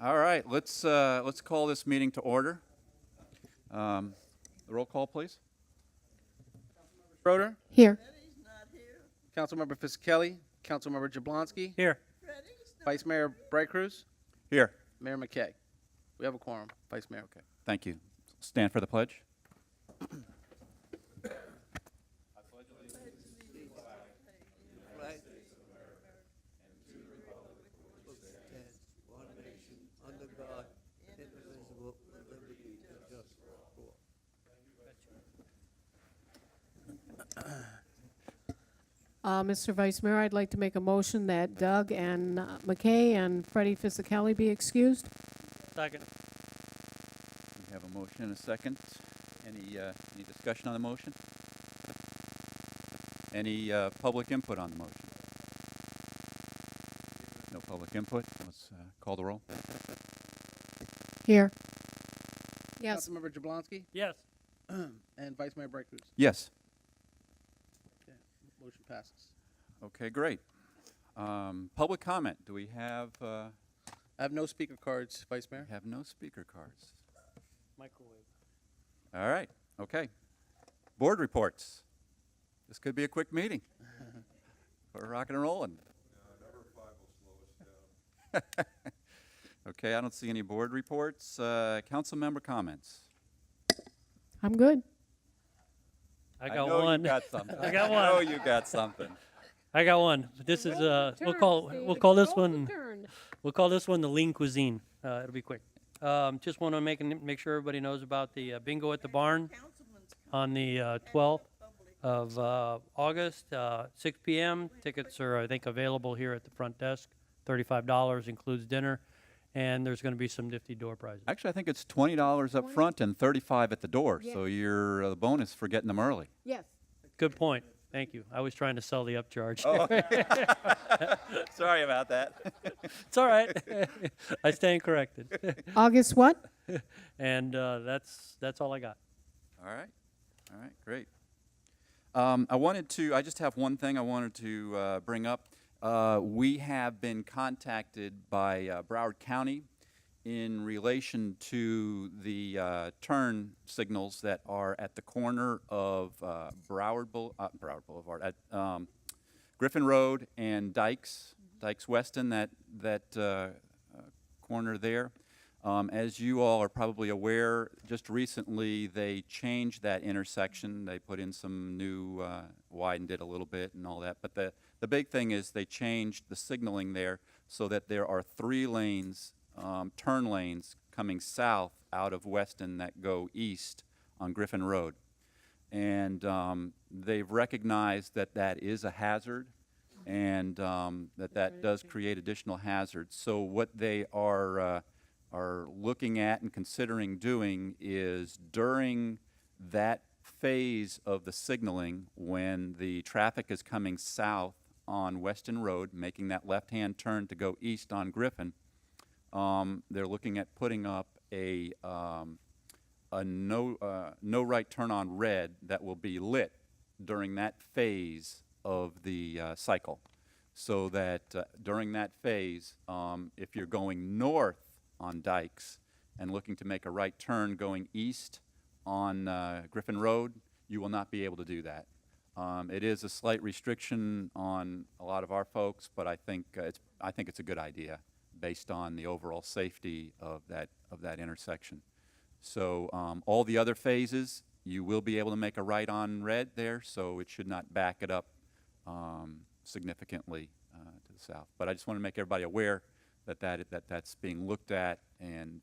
All right, let's call this meeting to order. The roll call, please. Schroeder, Here. Councilmember Fisickelli, Councilmember Jablonski, Here. Vice Mayor Bright Cruz, Here. Mayor McKay. We have a quorum, Vice Mayor. Okay, thank you. Stand for the pledge. One nation, under God, indivisible, with liberty and justice for all. Mr. Vice Mayor, I'd like to make a motion that Doug and McKay and Freddie Fisickelli be excused. Second. We have a motion and a second. Any discussion on the motion? Any public input on the motion? No public input. Let's call the roll. Here. Yes. Councilmember Jablonski Yes. and Vice Mayor Bright Cruz. Yes. Okay, motion passes. Okay, great. Public comment. Do we have? I have no speaker cards, Vice Mayor. We have no speaker cards. Microwave. All right. Okay. Board reports. This could be a quick meeting. We're rocking and rolling. Number 5 will slow us down. Okay, I don't see any board reports. Council member comments. I'm good. I got know one. You got something. I got I know one. you got something. I got one. This is we'll call this one the lean cuisine. It'll be quick. Just want to make sure everybody knows about the bingo at the barn on the 12th of August, 6 p.m. Tickets are, I think, available here at the front desk. $35 includes dinner, and there's going to be some nifty door prizes. Actually, I think it's $20 up front and $35 at the door. Yeah. So you're the bonus for getting them early. Yes. Good point. Thank you. I was trying to sell the upcharge. Oh. Sorry about that. It's all right. I stand corrected. August what? And that's all I got. All right, great. I just have one thing I wanted to bring up. We have been contacted by Broward County in relation to the turn signals that are at the corner of Broward Boulevard, at Griffin Road and Dykes Weston, that corner there. As you all are probably aware, just recently they changed that intersection. They put in some new, widened it a little bit and all that. But the big thing is they changed the signaling there so that there are 3 lanes, turn lanes coming south out of Weston that go east on Griffin Road. And they've recognized that that is a hazard and that does create additional hazards. So what they are looking at and considering doing is during that phase of the signaling, when the traffic is coming south on Weston Road, making that left-hand turn to go east on Griffin, they're looking at putting up a no right turn on red that will be lit during that phase of the cycle, so that during that phase, if you're going north on Dykes and looking to make a right turn going east on Griffin Road, you will not be able to do that. It is a slight restriction on a lot of our folks, but I think it's a good idea based on the overall safety of that intersection. So all the other phases, you will be able to make a right on red there, so it should not back it up significantly to the south. But I just want to make everybody aware that's being looked at and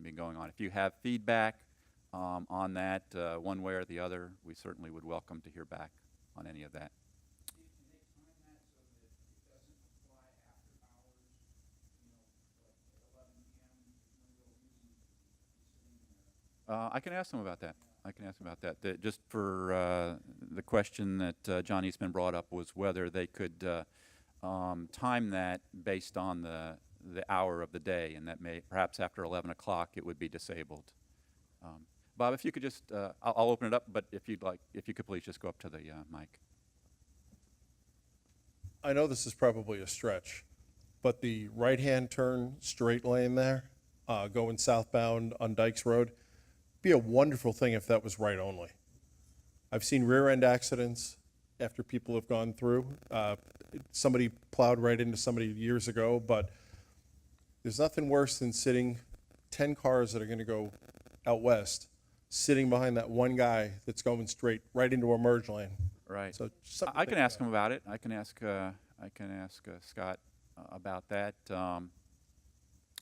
been going on. If you have feedback on that one way or the other, we certainly would welcome to hear back on any of that. I can ask them about that. Just for the question that John Eastman brought up was whether they could time that based on the hour of the day, and that perhaps after 11 o'clock it would be disabled. Bob, if you could just, I'll open it up, but if you could please just go up to the mic. I know this is probably a stretch, but the right-hand turn straight lane there, going southbound on Dykes Road, be a wonderful thing if that was right only. I've seen rear-end accidents after people have gone through. Somebody plowed right into somebody years ago, but there's nothing worse than sitting 10 cars that are gonna go out west, sitting behind that one guy that's going straight right into a merge lane. Right. So something I to can think ask him about it. I can ask Scott about that.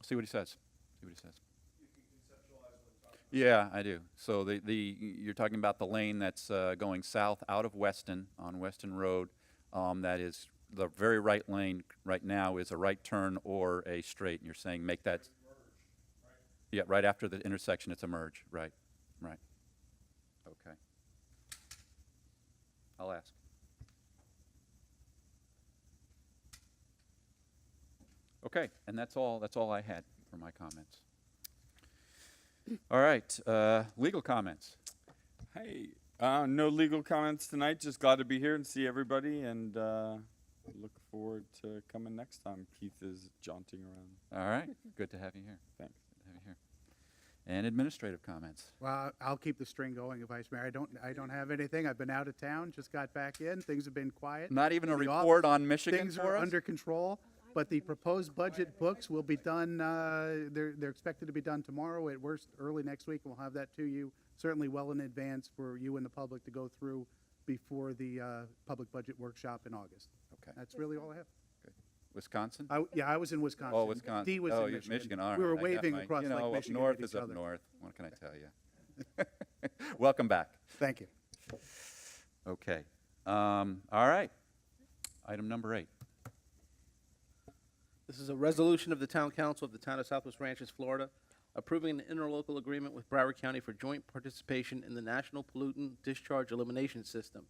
See what he says. See what he says. Yeah, I do. So you're talking about the lane that's going south out of Weston on Weston Road. That is the very right lane right now is a right turn or a straight. And you're saying make that. Yeah, right after the intersection, it's a merge. Right, right. Okay. I'll ask. Okay, and that's all I had for my comments. All right, legal comments. Hey, no legal comments tonight. Just glad to be here and see everybody, and look forward to coming next time. Keith is jaunting around. All right, good to have you here. Thanks. Good to have you here. And administrative comments. Well, I'll keep the string going, Vice Mayor. I don't have anything. I've been out of town, just got back in. Things have been quiet. Not even a The report office, on Michigan Things for are us? under control, but the proposed budget books will be done, they're expected to be done tomorrow, at worst, early next week. We'll have that to you, certainly well in advance for you and the public to go through before the public budget workshop in August. Okay. That's really all I have. Wisconsin? I was in Wisconsin. Oh, Wisconsin. Dee was oh, in you're Michigan. All right. We were I got waving my- across you know, Lake up Michigan north at each is up other. north. What can I tell you? Welcome back. Thank you. Okay. All right. Item number 8. This is a resolution of the Town Council of the Town of Southwest Ranches, Florida, approving an interlocal agreement with Broward County for joint participation in the National Pollutant Discharge Elimination System,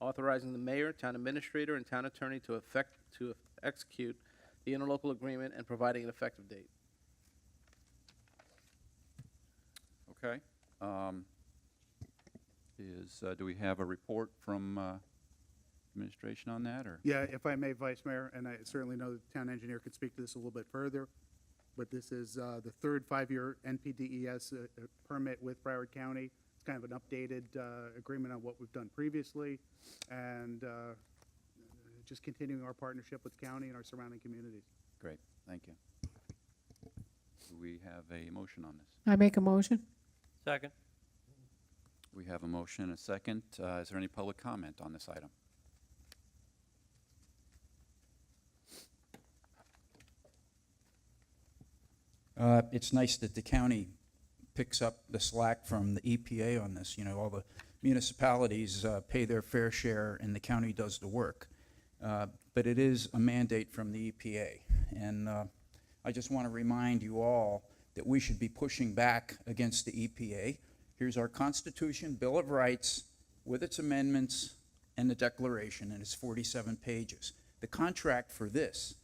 authorizing the mayor, town administrator, and town attorney to execute the interlocal agreement and providing an effective date. Okay. Do we have a report from administration on that, or? Yeah, if I may, Vice Mayor, and I certainly know the town engineer could speak to this a little bit further, but this is the third 5-year NPDES permit with Broward County. It's kind of an updated agreement on what we've done previously, and just continuing our partnership with the county and our surrounding communities. Great. Thank you. Do we have a motion on this? I make a motion. Second. We have a motion and a second. Is there any public comment on this item? It's nice that the county picks up the slack from the EPA on this. You know, all the municipalities pay their fair share and the county does the work. But it is a mandate from the EPA. And I just want to remind you all that we should be pushing back against the EPA. Here's our Constitution, Bill of Rights, with its amendments and the Declaration, and it's 47 pages. The contract for this,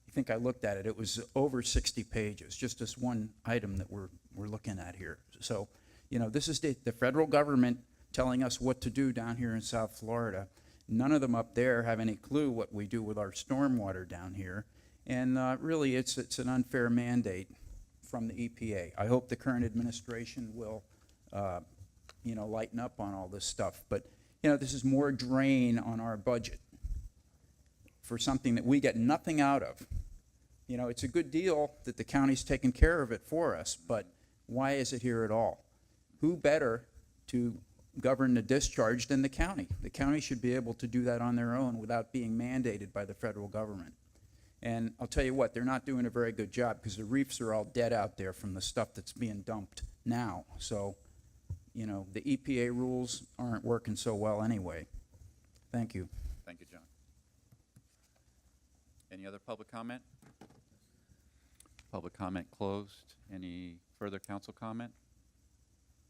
I think I looked at it, it was over 60 pages, just this one item that we're looking at here. So, you know, this is the federal government telling us what to do down here in South Florida. None of them up there have any clue what we do with our stormwater down here. And really, it's an unfair mandate from the EPA. I hope the current administration will, you know, lighten up on all this stuff. But, you know, this is more drain on our budget for something that we get nothing out of. You know, it's a good deal that the county's taking care of it for us, but why is it here at all? Who better to govern the discharge than the county? The county should be able to do that on their own without being mandated by the federal government. And I'll tell you what, they're not doing a very good job because the reefs are all dead out there from the stuff that's being dumped now. So, you know, the EPA rules aren't working so well anyway. Thank you. Thank you, John. Any other public comment? Public comment closed. Any further council comment?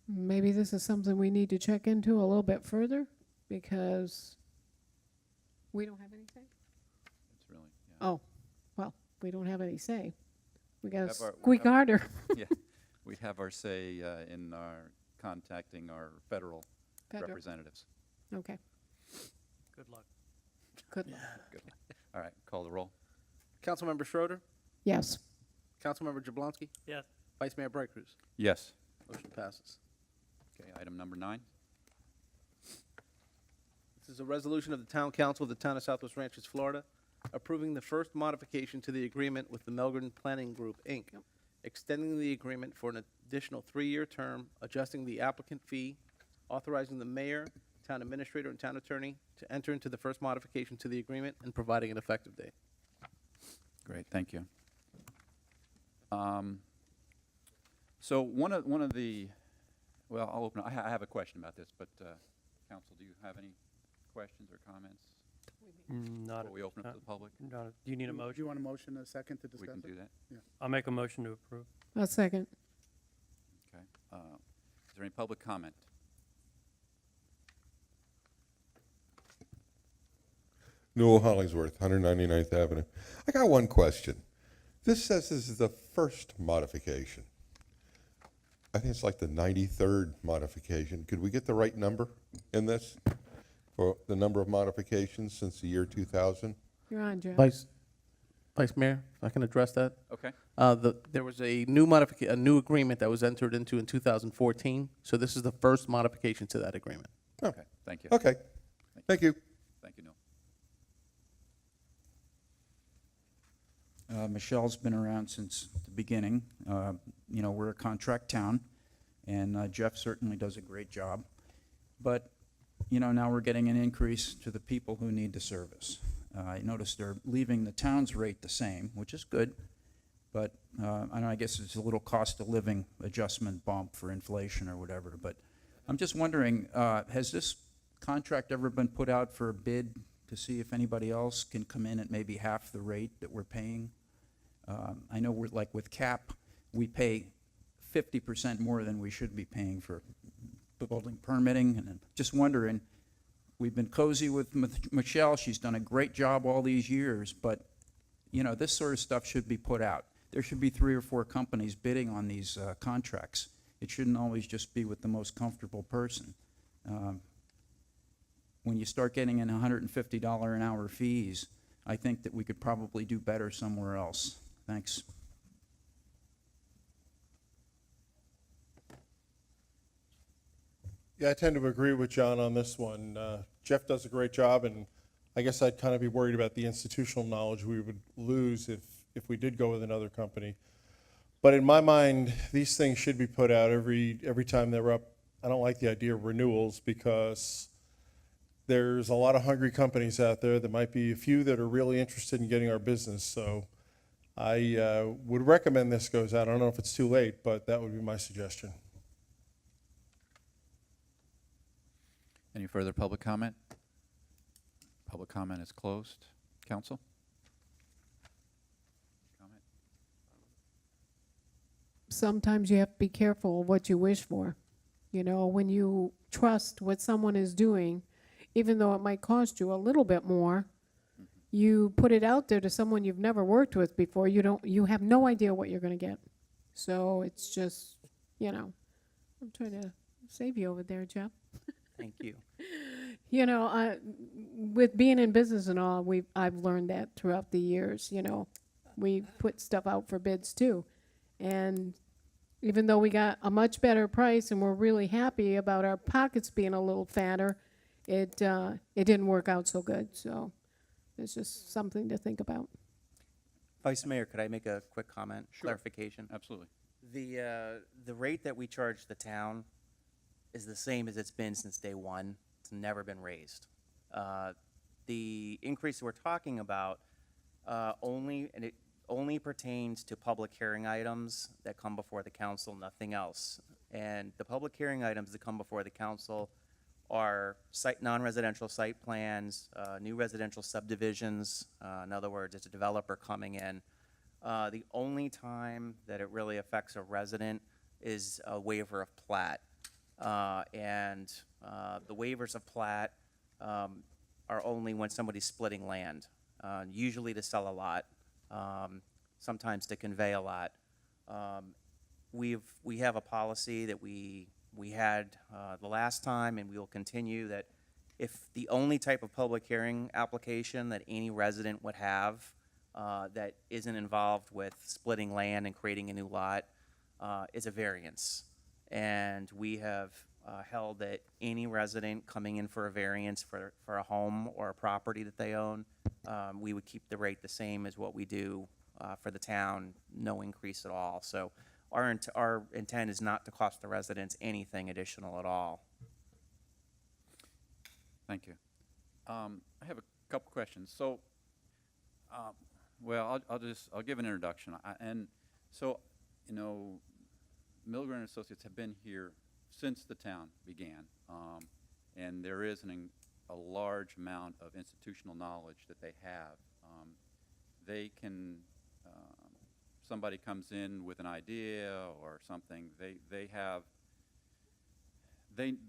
Maybe this is something we need to check into a little bit further, because we don't have any say. It's really, yeah. Oh, well, we don't have any say. We gotta Have our- we squeak have- harder. Yeah, we have our say in our contacting our federal Federal. representatives. Okay, Good luck. good luck. Good. All right, call the roll. Councilmember Schroeder, Yes. Councilmember Jablonski, Yes. Vice Mayor Bright Cruz. Yes. Motion passes. Okay, item number 9. This is a resolution of the Town Council of the Town of Southwest Ranches, Florida, approving the first modification to the agreement with the Melbourne Planning Group, Inc., extending the agreement for an additional 3-year term, adjusting the applicant fee, authorizing the mayor, town administrator, and town attorney to enter into the first modification to the agreement and providing an effective date. Great, thank you. So one of the, well, I'll open, I have a question about this, but council, do you have any questions or comments Not, before we open up to the public? do you need a Do motion? you want a motion, a second to We discuss can it? do that, I'll make a motion to approve. A second. okay. Is there any public comment? Newell Hollingsworth, 199th Avenue. I got one question. This says this is the first modification. I think it's like the 93rd modification. Could we get the right number in this for the number of modifications since the year 2000? You're on, Jeff. Vice Mayor, if I can address that. Okay, There was a new a new agreement that was entered into in 2014, so this is the first modification to that agreement. okay, thank you. Okay, thank you. Thank you, Neil. Michelle's been around since the beginning. You know, we're a contract town, and Jeff certainly does a great job. But, you know, now we're getting an increase to the people who need the service. I noticed they're leaving the town's rate the same, which is good, but I guess it's a little cost of living adjustment bump for inflation or whatever. But I'm just wondering, has this contract ever been put out for a bid to see if anybody else can come in at maybe half the rate that we're paying? I know we're like with CAP, we pay 50% more than we should be paying for building permitting, and I'm just wondering, we've been cozy with Michelle, she's done a great job all these years, but, you know, this sort of stuff should be put out. There should be 3 or 4 companies bidding on these contracts. It shouldn't always just be with the most comfortable person. When you start getting in $150 an hour fees, I think that we could probably do better somewhere else. Thanks. Yeah, I tend to agree with John on this one. Jeff does a great job, and I guess I'd kind of be worried about the institutional knowledge we would lose if we did go with another company. But in my mind, these things should be put out every time they're up. I don't like the idea of renewals because there's a lot of hungry companies out there. There might be a few that are really interested in getting our business. So I would recommend this goes out. I don't know if it's too late, but that would be my suggestion. Any further public comment? Public comment is closed. Council? Comment? Sometimes you have to be careful what you wish for. You know, when you trust what someone is doing, even though it might cost you a little bit more, you put it out there to someone you've never worked with before. You have no idea what you're going to get. So it's just, you know, I'm trying to save you over there, Jeff. Thank you. You know, with being in business and all, I've learned that throughout the years. You know, we put stuff out for bids too, and even though we got a much better price and we're really happy about our pockets being a little fatter, it didn't work out so good. So it's just something to think about. Vice Mayor, could I make a quick comment, Sure. clarification? Absolutely. The rate that we charge the town is the same as it's been since day one. It's never been raised. The increase we're talking about only pertains to public hearing items that come before the council, nothing else. And the public hearing items that come before the council are non-residential site plans, new residential subdivisions. In other words, it's a developer coming in. The only time that it really affects a resident is a waiver of plat. And the waivers of plat are only when somebody's splitting land, usually to sell a lot, sometimes to convey a lot. We have a policy that we had the last time, and we will continue, that if the only type of public hearing application that any resident would have that isn't involved with splitting land and creating a new lot is a variance. And we have held that any resident coming in for a variance for a home or a property that they own, we would keep the rate the same as what we do for the town, no increase at all. So our intent is not to cost the residents anything additional at all. Thank you. I have a couple questions. So, well, I'll give an introduction. And so, you know, Milgren and Associates have been here since the town began, and there is a large amount of institutional knowledge that they have. They can, somebody comes in with an idea or something,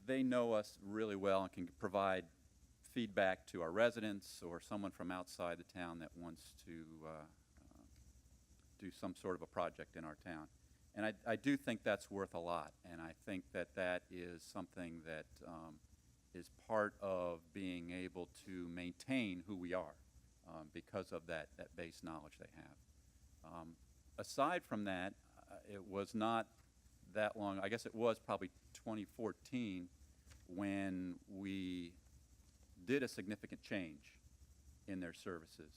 they know us really well and can provide feedback to our residents or someone from outside the town that wants to do some sort of a project in our town. And I do think that's worth a lot, and I think that that is something that is part of being able to maintain who we are because of that base knowledge they have. Aside from that, it was not that long, I guess it was probably 2014 when we did a significant change in their services.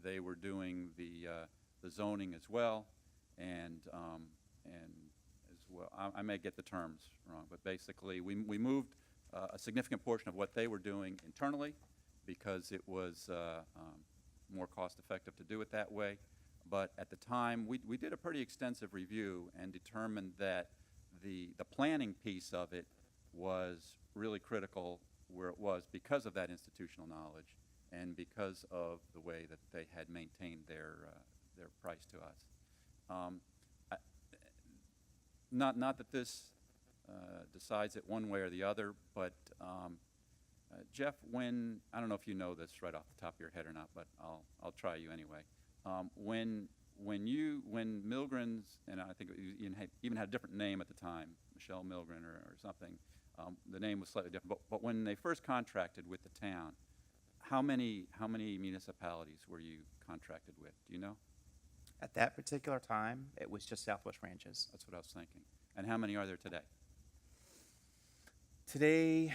They were doing the zoning as well, and as well, I may get the terms wrong, but basically we moved a significant portion of what they were doing internally because it was more cost effective to do it that way. But at the time, we did a pretty extensive review and determined that the planning piece of it was really critical where it was because of that institutional knowledge and because of the way that they had maintained their price to us. Not that this decides it one way or the other, but Jeff, I don't know if you know this right off the top of your head or not, but I'll try you anyway. When Milgren's, and I think it even had a different name at the time, Michelle Milgren or something, the name was slightly different, but when they first contracted with the town, how many municipalities were you contracted with? Do you know? At that particular time, it was just Southwest Ranches. That's what I was thinking. And how many are there today? Today,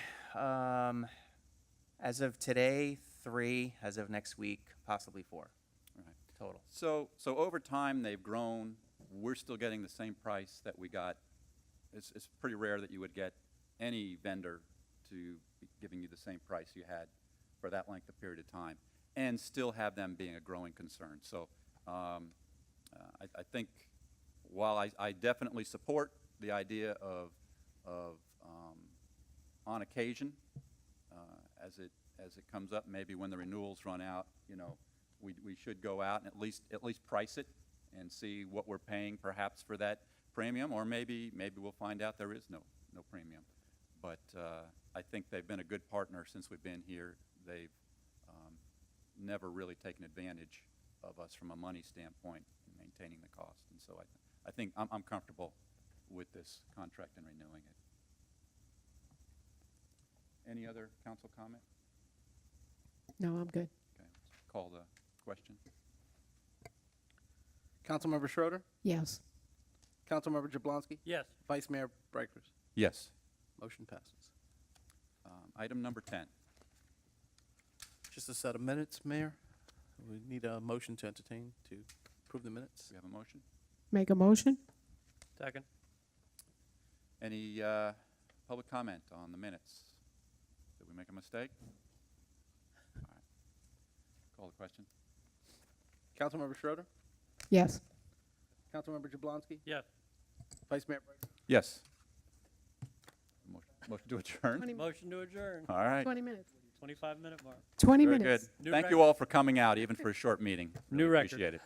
as of today, 3. As of next week, possibly 4. Right. Total. So over time, they've grown. We're still getting the same price that we got. It's pretty rare that you would get any vendor to be giving you the same price you had for that length of period of time and still have them being a growing concern. So I think while I definitely support the idea of on occasion, as it comes up, maybe when the renewals run out, you know, we should go out and at least price it and see what we're paying perhaps for that premium, or maybe we'll find out there is no premium. But I think they've been a good partner since we've been here. They've never really taken advantage of us from a money standpoint in maintaining the cost. And so I think I'm comfortable with this contract and renewing it. Any other council comment? No, I'm good. Okay, call the question. Councilmember Schroeder, Yes. Councilmember Jablonski, Yes. Vice Mayor Brighters. Yes. Motion passes. Item number 10. Just a set of minutes, Mayor. We need a motion to entertain to approve the minutes. Do we have a motion? Make a motion? Second. Any public comment on the minutes? Did we make a mistake? All right. Call the question. Councilmember Schroeder, Yes. Councilmember Jablonski, Yes. Vice Mayor Brighters. Yes. Motion to adjourn? 20 Motion to adjourn. All right. 20 minutes. 25-minute mark. 20 Very minutes. good. New Thank you record. all for coming out, even for a short meeting. New Really record. Appreciate it.